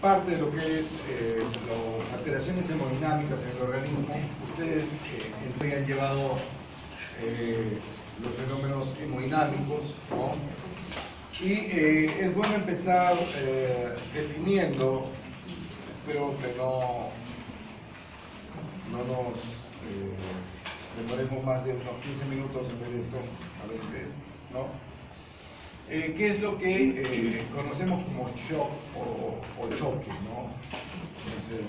parte de lo que es las alteraciones hemodinámicas en el organismo. Ustedes han llevado los fenómenos hemodinámicos, ¿no? Y es bueno empezar definiendo, espero que no nos demoremos más de unos 15 minutos en ver esto, a ver, ¿no? ¿Qué es lo que conocemos como shock o choque, ¿no? Entonces,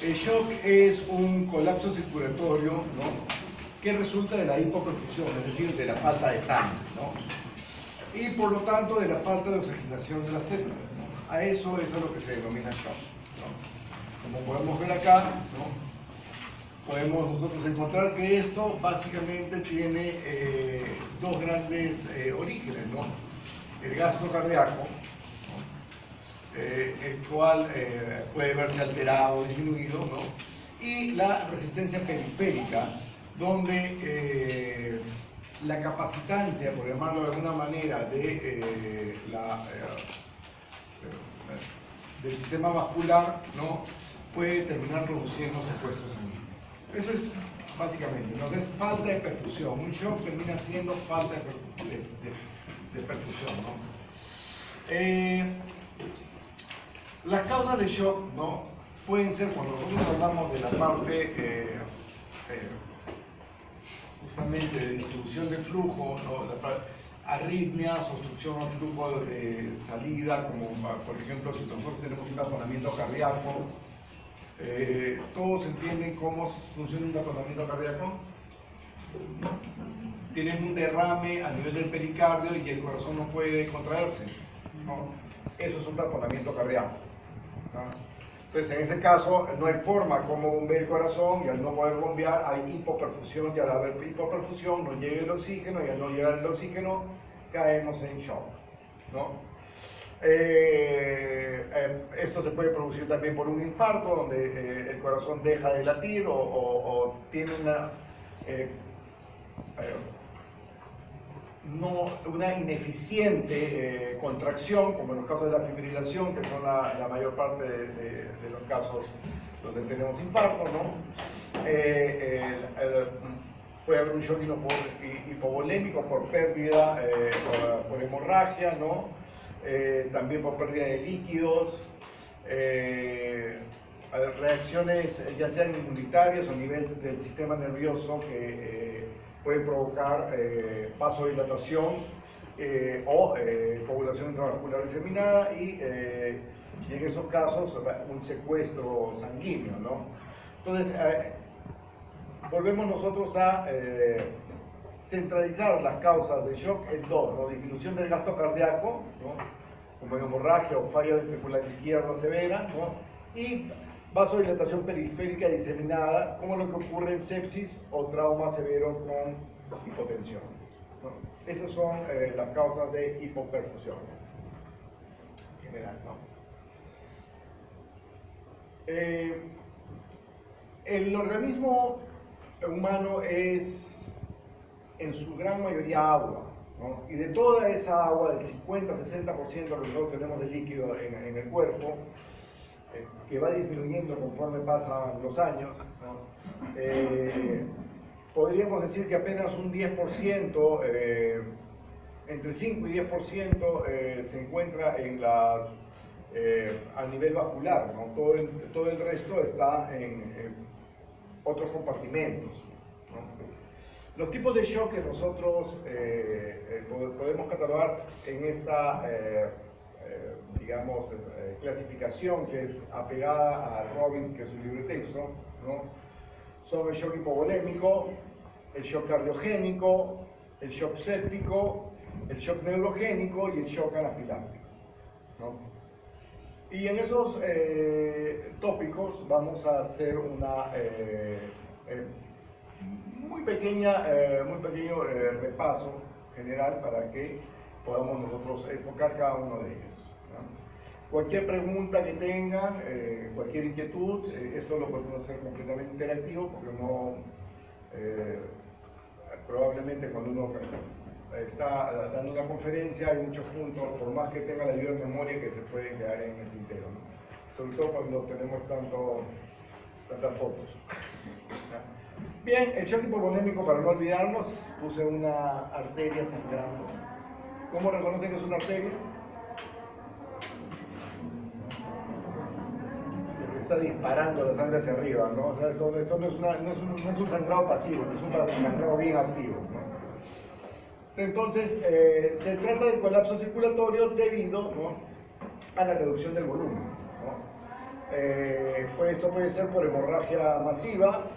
el shock es un colapso circulatorio, ¿no?, que resulta de la hipoperfusión, es decir, de la falta de sangre, ¿no?, y por lo tanto de la falta de oxigenación de las células, ¿no? A eso es a lo que se denomina shock, ¿no? Como podemos ver acá, ¿no?, podemos nosotros encontrar que esto básicamente tiene dos grandes orígenes, ¿no? El gasto cardíaco, ¿no?, el cual puede verse alterado o disminuido, ¿no?, y la resistencia periférica, donde la capacitancia, por llamarlo de alguna manera, del sistema vascular, ¿no?, puede terminar produciendo secuestro sanguíneo. Eso es básicamente, entonces falta de perfusión. Un shock termina siendo falta de perfusión, ¿no? Las causas de shock, ¿no?, pueden ser, cuando nosotros hablamos de la parte justamente de distribución del flujo, ¿no?, arritmias, obstrucción al flujo de salida, como por ejemplo si nosotros tenemos un taponamiento cardíaco. ¿Todos entienden cómo funciona un taponamiento cardíaco? Tienen un derrame a nivel del pericardio y el corazón no puede contraerse, ¿no? Eso es un taponamiento cardíaco, ¿no? Entonces, en ese caso, no hay forma como bombear el corazón, y al no poder bombear hay hipoperfusión, y al haber hipoperfusión no llega el oxígeno, y al no llegar el oxígeno caemos en shock, ¿no? Esto se puede producir también por un infarto, donde el corazón deja de latir o tiene una ineficiente contracción, como en los casos de la fibrilación, que son la mayor parte de los casos donde tenemos infarto, ¿no? Puede haber un shock hipovolémico por pérdida, por hemorragia, ¿no? También por pérdida de líquidos, reacciones ya sean inmunitarias o a nivel del sistema nervioso que pueden provocar vasodilatación o coagulación intravascular diseminada y en esos casos un secuestro sanguíneo, ¿no? Entonces, volvemos nosotros a centralizar las causas de shock en dos, ¿no? Disminución del gasto cardíaco, ¿no?, como hemorragia o falla ventricular izquierda severa, ¿no?, y vasodilatación periférica diseminada, como lo que ocurre en sepsis o trauma severo con hipotensión, ¿no? Esas son las causas de hipoperfusión en general, ¿no? El organismo humano es en su gran mayoría agua, ¿no? Y de toda esa agua, del 50-60% de lo que nosotros tenemos de líquido en el cuerpo, que va disminuyendo conforme pasan los años, ¿no?, podríamos decir que apenas un 10%, entre 5 y 10% se encuentra a nivel vascular, ¿no? Todo el resto está en otros compartimentos, ¿no? Los tipos de shock que nosotros podemos catalogar en esta, digamos, clasificación que es apegada a Robbins, que es un libro de texto, ¿no?, son el shock hipovolémico, el shock cardiogénico, el shock séptico, el shock neurogénico y el shock anafiláctico, ¿no? Y en esos tópicos vamos a hacer una muy pequeño repaso general para que podamos nosotros enfocar cada uno de ellos, ¿no? Cualquier pregunta que tengan, cualquier inquietud, esto lo podemos hacer completamente interactivo, porque no, probablemente cuando uno está dando una conferencia, hay muchos puntos, por más que tenga la libre memoria, que se pueden quedar en el tintero, ¿no? Sobre todo cuando tenemos tantas fotos. Bien, el shock hipovolémico, para no olvidarnos, puse una arteria sangrando. ¿Cómo reconocen que es una arteria? Está disparando la sangre hacia arriba, ¿no? O sea, esto no es un sangrado pasivo, es un sangrado bien activo, ¿no? Entonces, se trata de colapso circulatorio debido, ¿no?, a la reducción del volumen, ¿no? Pues esto puede ser por hemorragia masiva,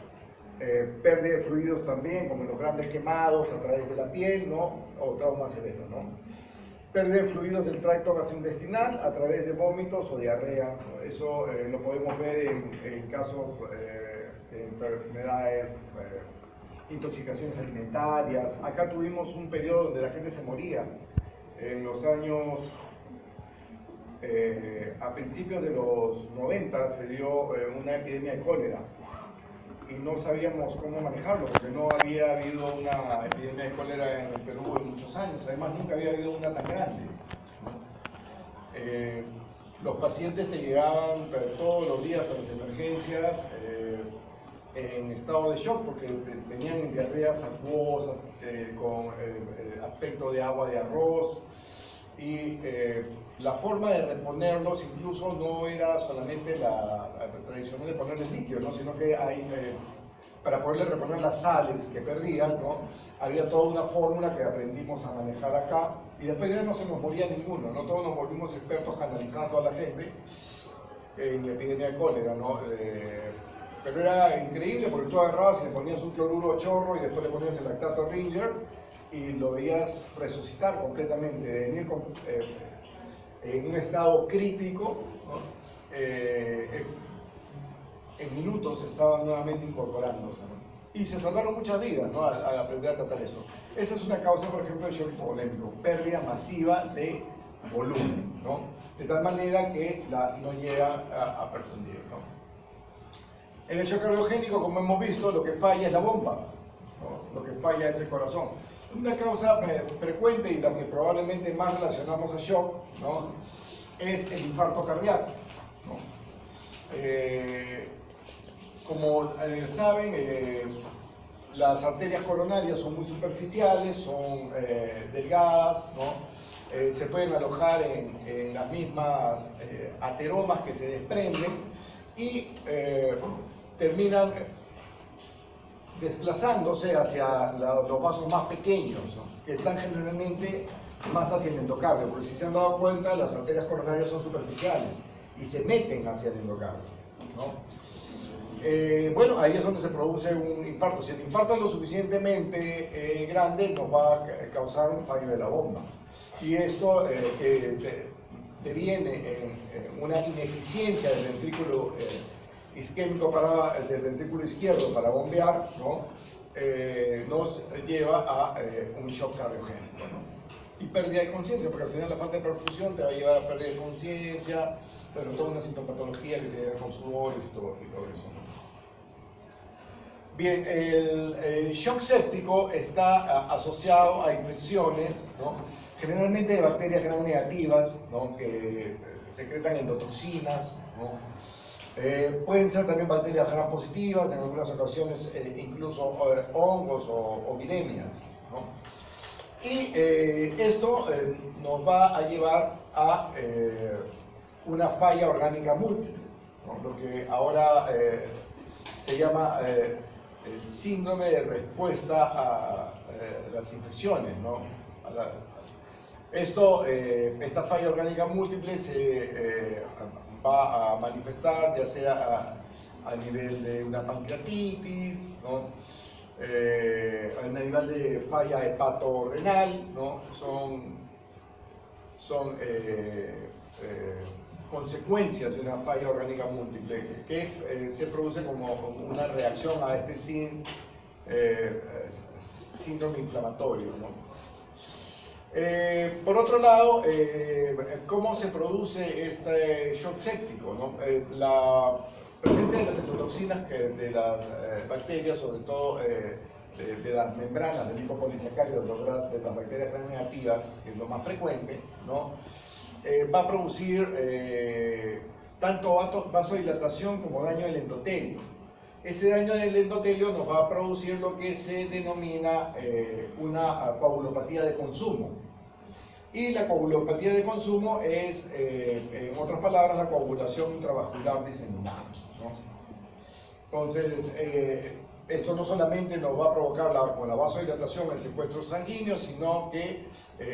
pérdida de fluidos también, como los grandes quemados a través de la piel, ¿no?, o trauma severo, ¿no? Pérdida de fluidos del tracto gastrointestinal a través de vómitos o diarrea, ¿no? Eso lo podemos ver en casos de enfermedades, intoxicaciones alimentarias. Acá tuvimos un periodo donde la gente se moría. En los años, a principios de los 90 se dio una epidemia de cólera y no sabíamos cómo manejarlo, porque no había habido una epidemia de cólera en el Perú en muchos años, además nunca había habido una tan grande, ¿no? Los pacientes te llegaban todos los días a las emergencias en estado de shock, porque tenían diarreas acuosas, con aspecto de agua de arroz, y la forma de reponerlos incluso no era solamente la tradicional de ponerles líquido, ¿no?, sino que hay, para poderle reponer las sales que perdían, ¿no?, había toda una fórmula que aprendimos a manejar acá, y después ya no se nos moría ninguno, ¿no? Todos nos volvimos expertos canalizando a la gente en la epidemia de cólera, ¿no? Pero era increíble porque tú agarrabas y le ponías un cloruro chorro y después le ponías el lactato Ringer y lo veías resucitar completamente, de venir en un estado crítico, ¿no?, en minutos estaba nuevamente incorporándose, ¿no? Y se salvaron muchas vidas, ¿no?, al aprender a tratar eso. Esa es una causa, por ejemplo, del shock hipovolémico, pérdida masiva de volumen, ¿no?, de tal manera que no llega a perfundir, ¿no? En el shock cardiogénico, como hemos visto, lo que falla es la bomba, ¿no?, lo que falla es el corazón. Una causa frecuente y la que probablemente más relacionamos a shock, ¿no?, es el infarto cardíaco, ¿no? Como saben, las arterias coronarias son muy superficiales, son delgadas, ¿no? Se pueden alojar en las mismas ateromas que se desprenden y terminan desplazándose hacia los vasos más pequeños, ¿no?, que están generalmente más hacia el endocardio, porque si se han dado cuenta, las arterias coronarias son superficiales y se meten hacia el endocardio, ¿no? Bueno, ahí es donde se produce un infarto. Si el infarto es lo suficientemente grande, nos va a causar un fallo de la bomba. Y esto deviene en una ineficiencia del ventrículo isquémico del ventrículo izquierdo para bombear, ¿no?, nos lleva a un shock cardiogénico, ¿no?, y pérdida de conciencia, porque al final la falta de perfusión te va a llevar a pérdida de conciencia, pero toda una sintomatología que tiene que ver con sudores y todo eso, ¿no? Bien, el shock séptico está asociado a infecciones, ¿no?, generalmente de bacterias gram negativas, ¿no?, que secretan endotoxinas, ¿no? Pueden ser también bacterias gram positivas, en algunas ocasiones incluso hongos o viremias, ¿no? Y esto nos va a llevar a una falla orgánica múltiple, ¿no?, lo que ahora se llama el síndrome de respuesta a las infecciones, ¿no? Esta falla orgánica múltiple se va a manifestar ya sea a nivel de una pancreatitis, ¿no?, a nivel de falla hepatorrenal, ¿no?, son consecuencias de una falla orgánica múltiple que se produce como una reacción a este síndrome inflamatorio, ¿no? Por otro lado, ¿cómo se produce este shock séptico, ¿no? La presencia de las endotoxinas de las bacterias, sobre todo de las membranas del lipopolisacárido de las bacterias gram negativas, que es lo más frecuente, ¿no? Va a producir tanto vasodilatación como daño del endotelio. Ese daño del endotelio nos va a producir lo que se denomina una coagulopatía de consumo. Y la coagulopatía de consumo es, en otras palabras, la coagulación intravascular diseminada, ¿no? Entonces, esto no solamente nos va a provocar con la vasodilatación el secuestro sanguíneo, sino que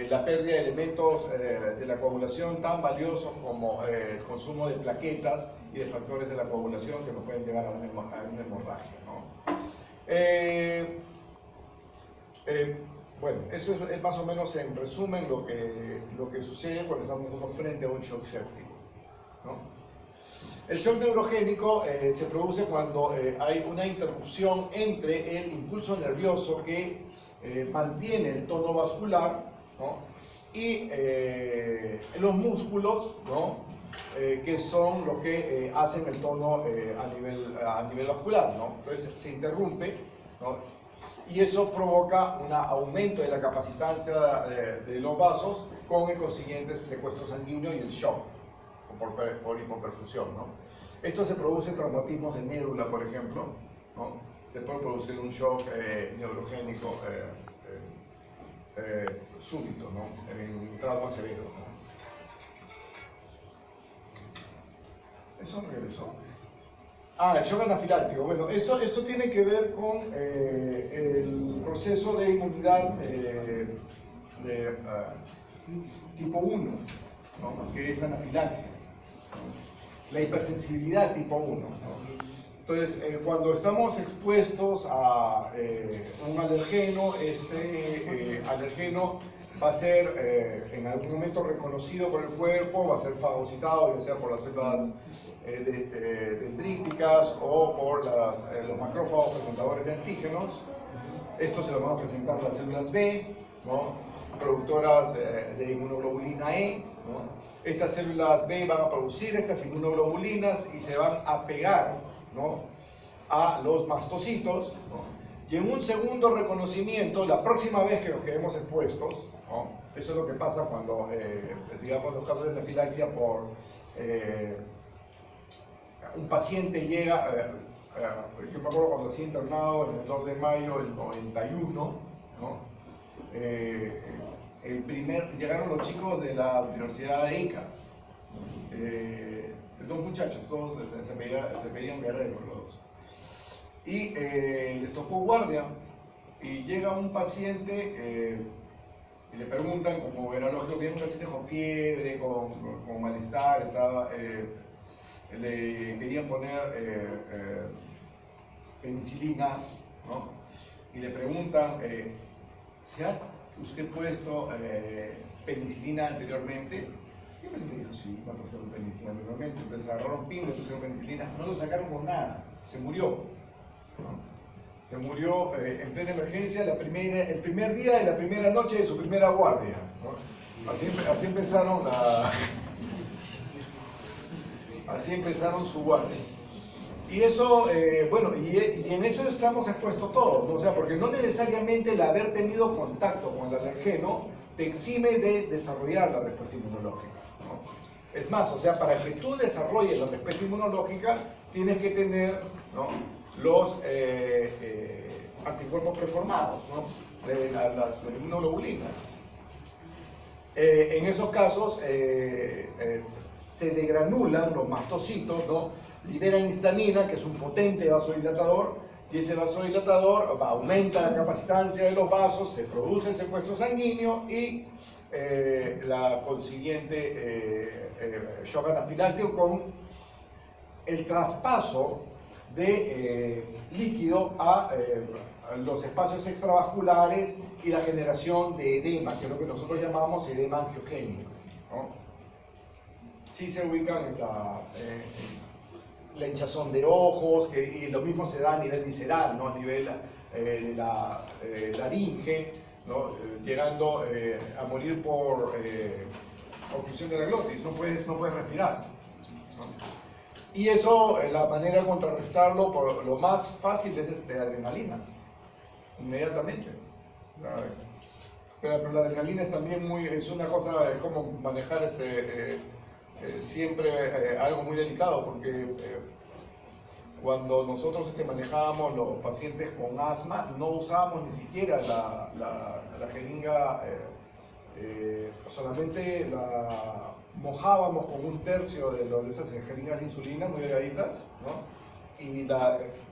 la pérdida de elementos de la coagulación tan valiosos como el consumo de plaquetas y de factores de la coagulación que nos pueden llevar a una hemorragia, ¿no? Bueno, eso es más o menos en resumen lo que sucede cuando estamos frente a un shock séptico, ¿no? El shock neurogénico se produce cuando hay una interrupción entre el impulso nervioso que mantiene el tono vascular, ¿no? Y los músculos, ¿no? Que son los que hacen el tono a nivel vascular, ¿no? Entonces se interrumpe, ¿no? Y eso provoca un aumento de la capacitancia de los vasos con el consiguiente secuestro sanguíneo y el shock por hipoperfusión, ¿no? Esto se produce en traumatismos de médula, por ejemplo, ¿no? Se puede producir un shock neurogénico súbito, ¿no? En trauma severo, ¿no? Eso regresó. El shock anafiláctico. Bueno, eso tiene que ver con el proceso de inmunidad tipo 1, ¿no? Que es anafilaxia, ¿no? La hipersensibilidad tipo 1, ¿no? Entonces, cuando estamos expuestos a un alergeno, este alergeno va a ser en algún momento reconocido por el cuerpo, va a ser fagocitado, ya sea por las células dendríticas o por los macrófagos presentadores de antígenos. Esto se lo van a presentar las células B, ¿no? Productoras de inmunoglobulina E, ¿no? Estas células B van a producir estas inmunoglobulinas y se van a pegar, ¿no? A los mastocitos, ¿no? Y en un segundo reconocimiento, la próxima vez que nos quedemos expuestos, ¿no? Eso es lo que pasa cuando, digamos, los casos de anafilaxia por un paciente llega, yo me acuerdo cuando fui internado en el 2 de mayo del 91, ¿no? Llegaron los chicos de la Universidad de Ica, dos muchachos, todos se pedían guerreros los dos, y les tocó guardia, y llega un paciente y le preguntan, como era lógico, viene un paciente con fiebre, con malestar, le querían poner penicilina, ¿no? Y le preguntan, ¿se ha usted puesto penicilina anteriormente? Y el paciente dijo, sí, me ha puesto penicilina anteriormente. Entonces agarraron pingo, pusieron penicilina, no lo sacaron con nada, se murió, ¿no? Se murió en plena emergencia el primer día de la primera noche de su primera guardia, ¿no? Así empezaron su guardia. Y eso, bueno, y en eso estamos expuestos todos, ¿no? O sea, porque no necesariamente el haber tenido contacto con el alergeno te exime de desarrollar la respuesta inmunológica, ¿no? Es más, o sea, para que tú desarrolles la respuesta inmunológica, tienes que tener, ¿no? Los anticuerpos preformados, ¿no? De las inmunoglobulinas. En esos casos se degranulan los mastocitos, ¿no? Liberan histamina, que es un potente vasodilatador, y ese vasodilatador aumenta la capacitancia de los vasos, se produce el secuestro sanguíneo y la consiguiente shock anafiláctico con el traspaso de líquido a los espacios extravasculares y la generación de edema, que es lo que nosotros llamamos edema angiogénico, ¿no? Sí se ubican en la hinchazón de ojos, y lo mismo se da a nivel visceral, ¿no? A nivel de la laringe, ¿no? Llegando a morir por obstrucción de la glotis, no puedes respirar, ¿no? Y eso, la manera de contrarrestarlo, por lo más fácil es de adrenalina. inmediatamente. Pero la adrenalina es también es una cosa, es como manejar siempre algo muy delicado, porque cuando nosotros manejábamos los pacientes con asma, no usábamos ni siquiera la jeringa, solamente la mojábamos con 1/3 de esas jeringas de insulina muy delgaditas, ¿no? Y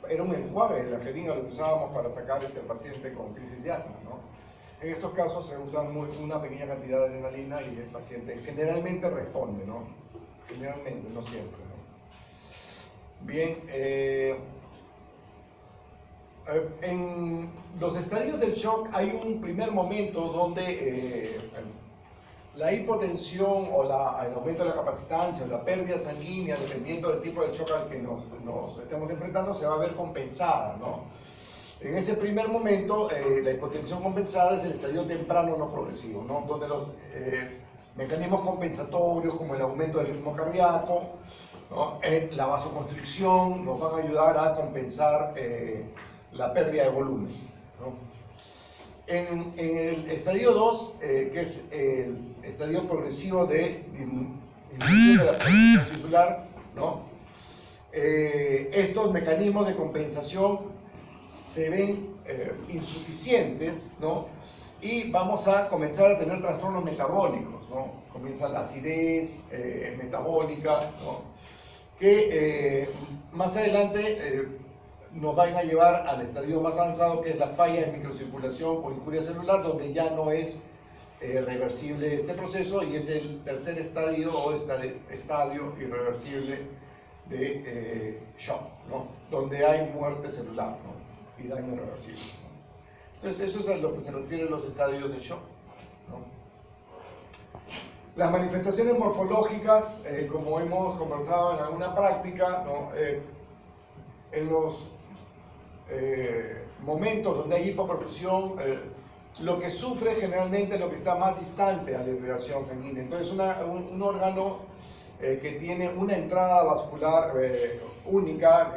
era un enjuague de la jeringa lo que usábamos para sacar al paciente con crisis de asma, ¿no? En estos casos se usa una pequeña cantidad de adrenalina y el paciente generalmente responde, ¿no? Generalmente, no siempre, ¿no? Bien, en los estadios del shock hay un primer momento donde la hipotensión o el aumento de la capacitancia o la pérdida sanguínea, dependiendo del tipo de shock al que nos estemos enfrentando, se va a ver compensada, ¿no? En ese primer momento, la hipotensión compensada es el estadio temprano no progresivo, ¿no? Donde los mecanismos compensatorios como el aumento del ritmo cardíaco, ¿no? La vasoconstricción nos van a ayudar a compensar la pérdida de volumen, ¿no? En el estadio 2, que es el estadio progresivo de disminución de la frecuencia tisular, ¿no? Estos mecanismos de compensación se ven insuficientes, ¿no? Y vamos a comenzar a tener trastornos metabólicos, ¿no? Comienza la acidez metabólica, ¿no? Que más adelante nos van a llevar al estadio más avanzado, que es la falla de microcirculación o injuria celular, donde ya no es reversible este proceso y es el tercer estadio o estadio irreversible de shock, ¿no? Donde hay muerte celular, ¿no? Y daño irreversible, ¿no? Entonces eso es a lo que se refiere a los estadios de shock, ¿no? Las manifestaciones morfológicas, como hemos conversado en alguna práctica, ¿no? En los momentos donde hay hipoperfusión, lo que sufre generalmente es lo que está más distante a la irrigación sanguínea. Entonces un órgano que tiene una entrada vascular única,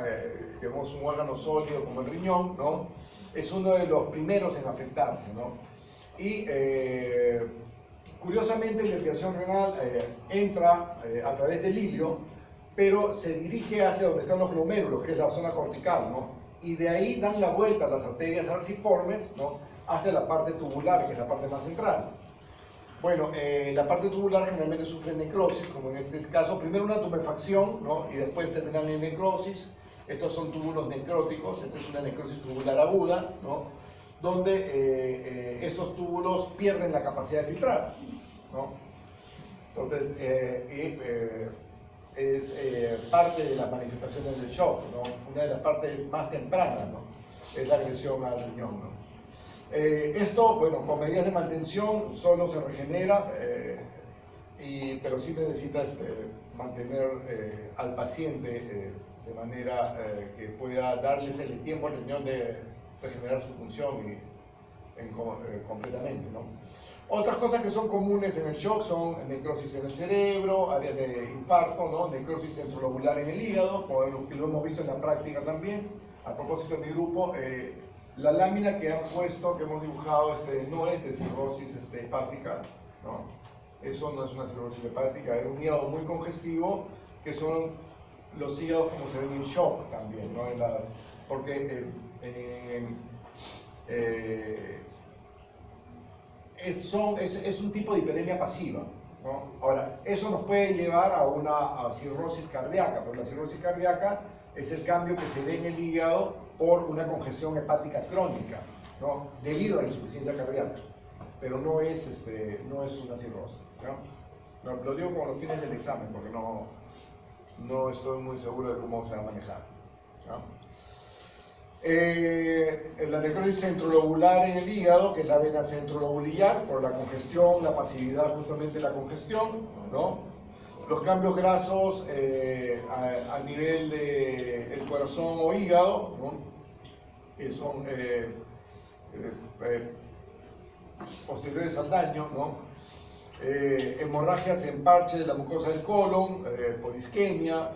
tenemos un órgano sólido como el riñón, ¿no? Es uno de los primeros en afectarse, ¿no? Y curiosamente la irrigación renal entra a través del ilio, pero se dirige hacia donde están los glomérulos, que es la zona cortical, ¿no? Y de ahí dan la vuelta a las arterias arciformes, ¿no? Hacia la parte tubular, que es la parte más central. Bueno, la parte tubular generalmente sufre necrosis, como en este caso, primero una tumefacción, ¿no? Y después terminan en necrosis. Estos son túbulos necróticos, esta es una necrosis tubular aguda, ¿no? Donde estos túbulos pierden la capacidad de filtrar, ¿no? Entonces, es parte de las manifestaciones del shock, ¿no? Una de las partes más tempranas, ¿no? Es la agresión al riñón, ¿no? Esto, bueno, con medidas de mantención solo se regenera, pero sí necesita mantener al paciente de manera que pueda darles el tiempo al riñón de regenerar su función completamente, ¿no? Otras cosas que son comunes en el shock son necrosis en el cerebro, áreas de infarto, ¿no? Necrosis centrolobular en el hígado, como lo hemos visto en la práctica también. A propósito de mi grupo, la lámina que han puesto, que hemos dibujado, no es de cirrosis hepática, ¿no? Eso no es una cirrosis hepática, es un hígado muy congestivo, que son los hígados como se ven en shock también, ¿no? Porque es un tipo de hiperemia pasiva, ¿no? Ahora, eso nos puede llevar a cirrosis cardíaca, pero la cirrosis cardíaca es el cambio que se ve en el hígado por una congestión hepática crónica, ¿no? Debido a la insuficiencia cardíaca, pero no es una cirrosis, ¿no? Lo digo como los fines del examen, porque no estoy muy seguro de cómo se va a manejar, ¿no? La necrosis centrolobular en el hígado, que es la vena centrolobular, por la congestión, la pasividad justamente de la congestión, ¿no? Los cambios grasos a nivel del corazón o hígado, ¿no? Que son posteriores al daño, ¿no? Hemorragias en parche de la mucosa del colon, por isquemia,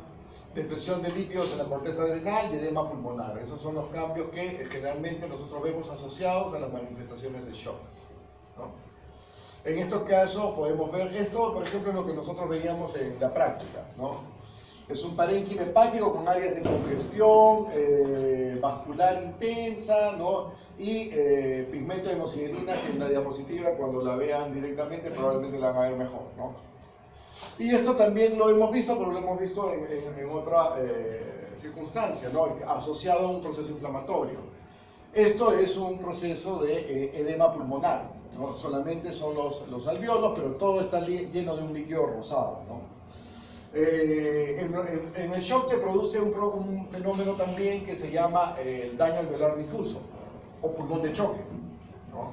depresión de lípidos en la corteza adrenal y edema pulmonar. Esos son los cambios que generalmente nosotros vemos asociados a las manifestaciones de shock, ¿no? En estos casos podemos ver esto, por ejemplo, es lo que nosotros veíamos en la práctica, ¿no? Es un parénquima hepático con áreas de congestión vascular intensa, ¿no? Y pigmento de hemosiderina, que en la diapositiva, cuando la vean directamente, probablemente la van a ver mejor, ¿no? Y esto también lo hemos visto, pero lo hemos visto en otra circunstancia, ¿no? Asociado a un proceso inflamatorio. Esto es un proceso de edema pulmonar, ¿no? Solamente son los alvéolos, pero todo está lleno de un líquido rosado, ¿no? En el shock se produce un fenómeno también que se llama el daño alveolar difuso, o pulmón de choque, ¿no?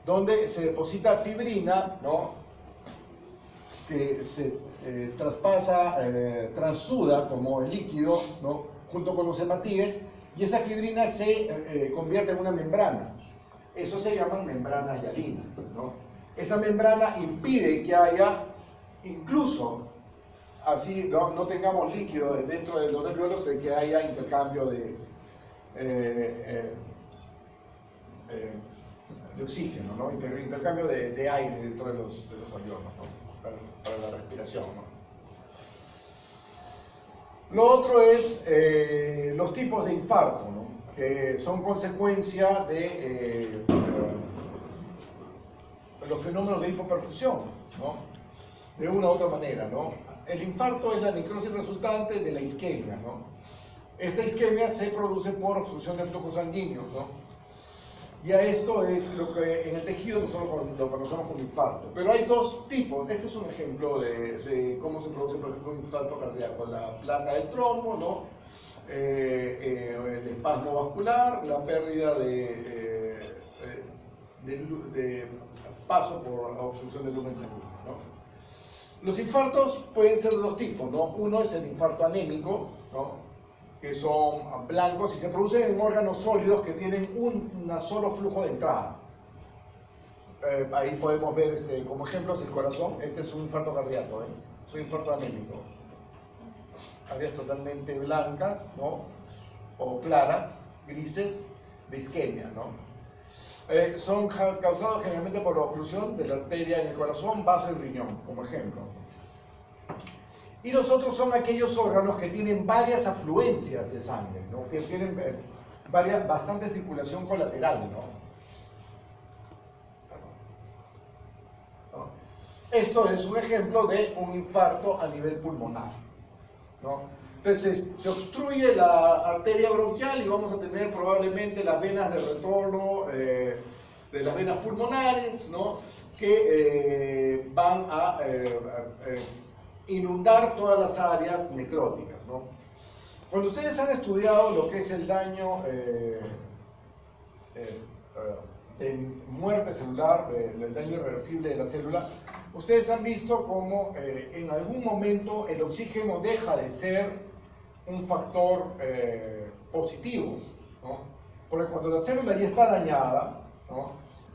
Donde se deposita fibrina, ¿no? Que se traspasa, transuda como el líquido, ¿no? Junto con los hematíes, y esa fibrina se convierte en una membrana. Eso se llaman membranas hialinas, ¿no? Esa membrana impide que haya, incluso así no tengamos líquido dentro de los alvéolos, de que haya intercambio de oxígeno, ¿no? Intercambio de aire dentro de los alvéolos, ¿no? Para la respiración, ¿no? Lo otro es los tipos de infarto, ¿no? Que son consecuencia de los fenómenos de hipoperfusión, ¿no? De una u otra manera, ¿no? El infarto es la necrosis resultante de la isquemia, ¿no? Esta isquemia se produce por obstrucción del flujo sanguíneo, ¿no? Y a esto es lo que en el tejido nosotros lo conocemos como infarto. Pero hay dos tipos. Este es un ejemplo de cómo se produce, por ejemplo, un infarto cardíaco. La placa del trombo, ¿no? El espasmo vascular, la pérdida de paso por obstrucción del lumen sanguíneo, ¿no? Los infartos pueden ser de dos tipos, ¿no? Uno es el infarto anémico, ¿no? Que son blancos y se producen en órganos sólidos que tienen un solo flujo de entrada. Ahí podemos ver como ejemplos el corazón. Este es un infarto cardíaco, es un infarto anémico. Áreas totalmente blancas, ¿no? O claras, grises, de isquemia, ¿no? Son causados generalmente por la oclusión de la arteria en el corazón, vaso y riñón, como ejemplo. Y los otros son aquellos órganos que tienen varias afluencias de sangre, ¿no? Que tienen bastante circulación colateral, ¿no? Esto es un ejemplo de un infarto a nivel pulmonar, ¿no? Entonces se obstruye la arteria bronquial y vamos a tener probablemente las venas de retorno de las venas pulmonares, ¿no? Que van a inundar todas las áreas necróticas, ¿no? Cuando ustedes han estudiado lo que es el daño de muerte celular, el daño irreversible de la célula, ustedes han visto cómo en algún momento el oxígeno deja de ser un factor positivo, ¿no? Porque cuando la célula ya está dañada, ¿no?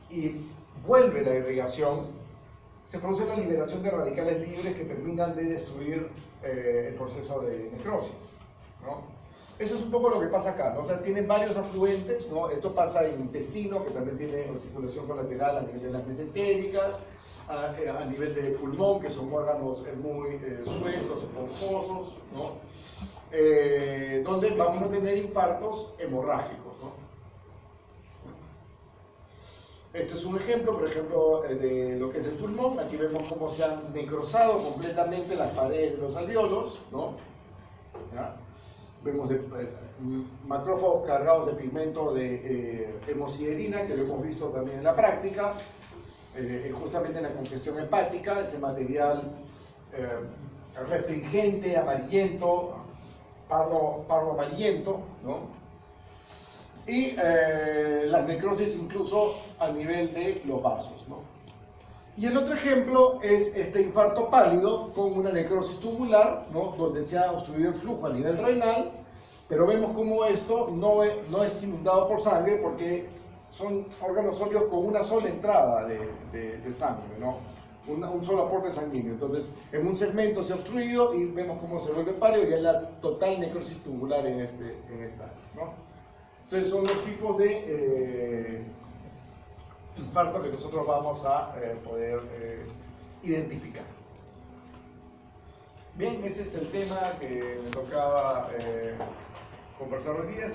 Y vuelve la irrigación, se produce la liberación de radicales libres que terminan de destruir el proceso de necrosis, ¿no? Eso es un poco lo que pasa acá, ¿no? O sea, tienen varios afluentes, ¿no? Esto pasa en el intestino, que también tiene circulación colateral a nivel de las mesentéricas, a nivel de pulmón, que son órganos muy sueltos, esponjosos, ¿no? Donde vamos a tener infartos hemorrágicos, ¿no? Este es un ejemplo, por ejemplo, de lo que es el pulmón. Aquí vemos cómo se han necrosado completamente las paredes de los alvéolos, ¿no? ¿Ya? Vemos macrófagos cargados de pigmento de hemosiderina, que lo hemos visto también en la práctica, justamente en la congestión hepática, ese material refringente, amarillento, pardo amarillento, ¿no? Y las necrosis incluso a nivel de los vasos, ¿no? Y el otro ejemplo es este infarto pálido con una necrosis tubular, ¿no? Donde se ha obstruido el flujo a nivel renal, pero vemos como esto no es inundado por sangre porque son órganos sólidos con una sola entrada de sangre, ¿no? un solo aporte sanguíneo. Entonces, en un segmento se ha obstruido y vemos cómo se vuelve pálido y hay la total necrosis tubular en esta área, ¿no? Entonces, son los tipos de infarto que nosotros vamos a poder identificar. Bien, ese es el tema que me tocaba conversar hoy día.